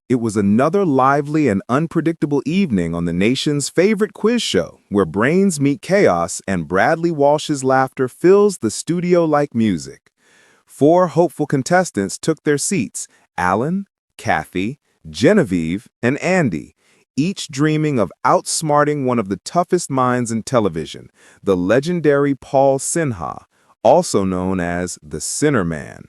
It was another lively and unpredictable evening on the nation's favorite quiz show, where brains meet chaos and Bradley Walsh's laughter fills the studio like music. Four hopeful contestants took their seats: Alan, Kathy, Genevieve, and Andy, each dreaming of outsmarting one of the toughest minds in television, the legendary Paul Sinha, also known as the Sinner Man.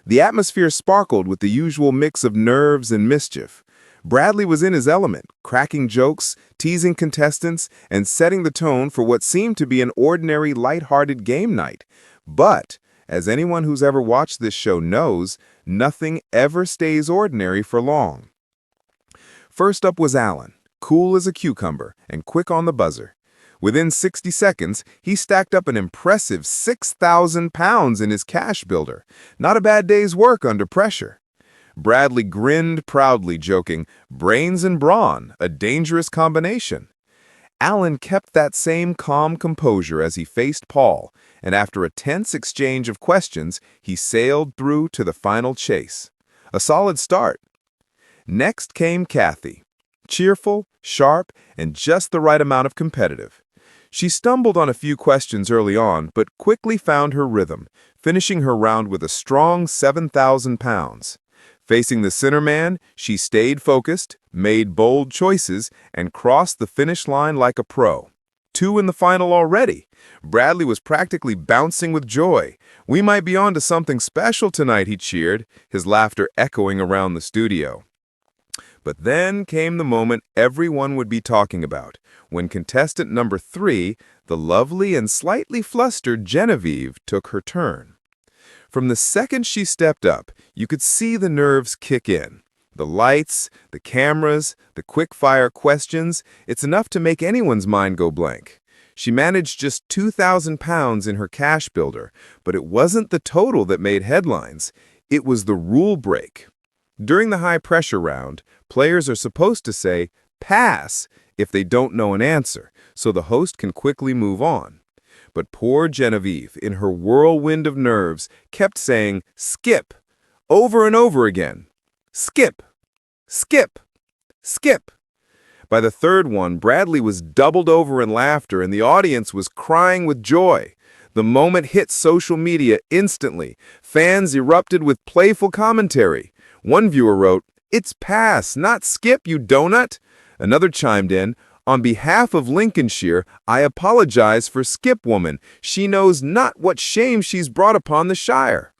The atmosphere sparkled with the usual mix of nerves and mischief. Bradley was in his element, cracking jokes, teasing contestants, and setting the tone for what seemed to be an ordinary, lighthearted game night. But, as anyone who's ever watched this show knows, nothing ever stays ordinary for long. First up was Alan, cool as a cucumber and quick on the buzzer. Within 60 seconds, he stacked up an impressive 6,000 pounds in his cash builder. Not a bad day's work under pressure. Bradley grinned proudly, joking, "Brains and brawn, a dangerous combination." Alan kept that same calm composure as he faced Paul, and after a tense exchange of questions, he sailed through to the final chase. A solid start. Next came Kathy, cheerful, sharp, and just the right amount of competitive. She stumbled on a few questions early on, but quickly found her rhythm, finishing her round with a strong 7,000 pounds. Facing the Sinner Man, she stayed focused, made bold choices, and crossed the finish line like a pro. Two in the final already. Bradley was practically bouncing with joy. "We might be on to something special tonight," he cheered, his laughter echoing around the studio. But then came the moment everyone would be talking about, when contestant number 3, the lovely and slightly flustered Genevieve, took her turn. From the second she stepped up, you could see the nerves kick in. The lights, the cameras, the quick-fire questions, it's enough to make anyone's mind go blank. She managed just 2,000 pounds in her cash builder, but it wasn't the total that made headlines. It was the rule break. During the high-pressure round, players are supposed to say, "Pass," if they don't know an answer, so the host can quickly move on. But poor Genevieve, in her whirlwind of nerves, kept saying, "Skip," over and over again. Skip, skip, skip. By the third one, Bradley was doubled over in laughter and the audience was crying with joy. The moment hit social media instantly. Fans erupted with playful commentary. One viewer wrote, "It's pass, not skip, you donut." Another chimed in, "On behalf of Lincolnshire, I apologize for Skip Woman. She knows not what shame she's brought upon the Shire."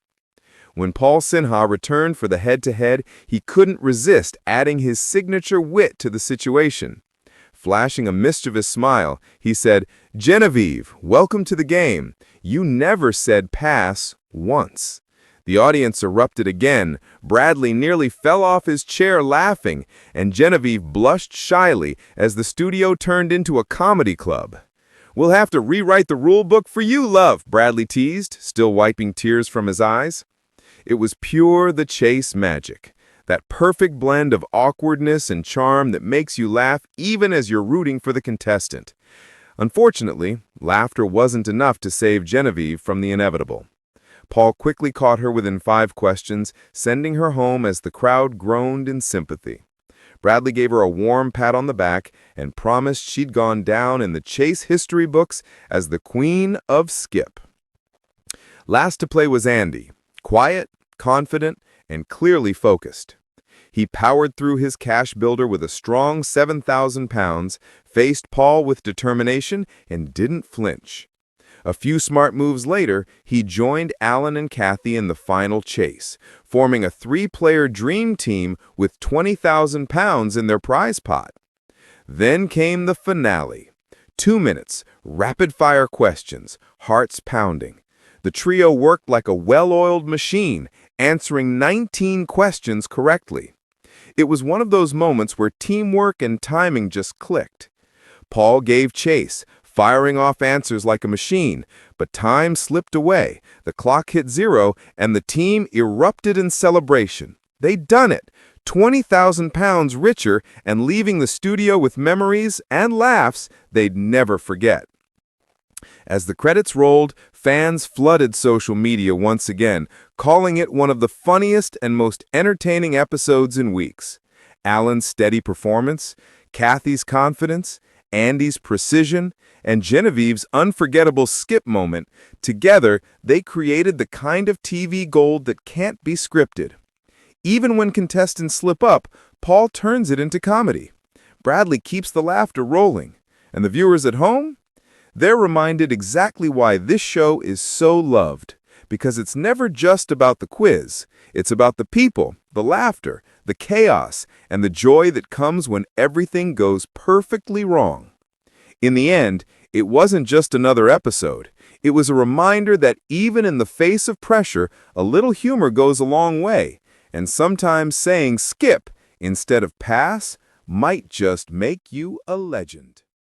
When Paul Sinha returned for the head-to-head, he couldn't resist adding his signature wit to the situation. Flashing a mischievous smile, he said, "Genevieve, welcome to the game. You never said pass once." The audience erupted again. Bradley nearly fell off his chair laughing, and Genevieve blushed shyly as the studio turned into a comedy club. "We'll have to rewrite the rule book for you, love," Bradley teased, still wiping tears from his eyes. It was pure the chase magic, that perfect blend of awkwardness and charm that makes you laugh even as you're rooting for the contestant. Unfortunately, laughter wasn't enough to save Genevieve from the inevitable. Paul quickly caught her within 5 questions, sending her home as the crowd groaned in sympathy. Bradley gave her a warm pat on the back and promised she'd gone down in the chase history books as the Queen of Skip. Last to play was Andy, quiet, confident, and clearly focused. He powered through his cash builder with a strong 7,000 pounds, faced Paul with determination, and didn't flinch. A few smart moves later, he joined Alan and Kathy in the final chase, forming a 3-player dream team with 20,000 pounds in their prize pot. Then came the finale. 2 minutes, rapid-fire questions, hearts pounding. The trio worked like a well-oiled machine, answering 19 questions correctly. It was one of those moments where teamwork and timing just clicked. Paul gave chase, firing off answers like a machine, but time slipped away, the clock hit 0, and the team erupted in celebration. They'd done it, 20,000 pounds richer and leaving the studio with memories and laughs they'd never forget. As the credits rolled, fans flooded social media once again, calling it one of the funniest and most entertaining episodes in weeks. Alan's steady performance, Kathy's confidence, Andy's precision, and Genevieve's unforgettable skip moment, together they created the kind of TV gold that can't be scripted. Even when contestants slip up, Paul turns it into comedy. Bradley keeps the laughter rolling. And the viewers at home? They're reminded exactly why this show is so loved. Because it's never just about the quiz. It's about the people, the laughter, the chaos, and the joy that comes when everything goes perfectly wrong. In the end, it wasn't just another episode. It was a reminder that even in the face of pressure, a little humor goes a long way. And sometimes saying skip instead of pass might just make you a legend.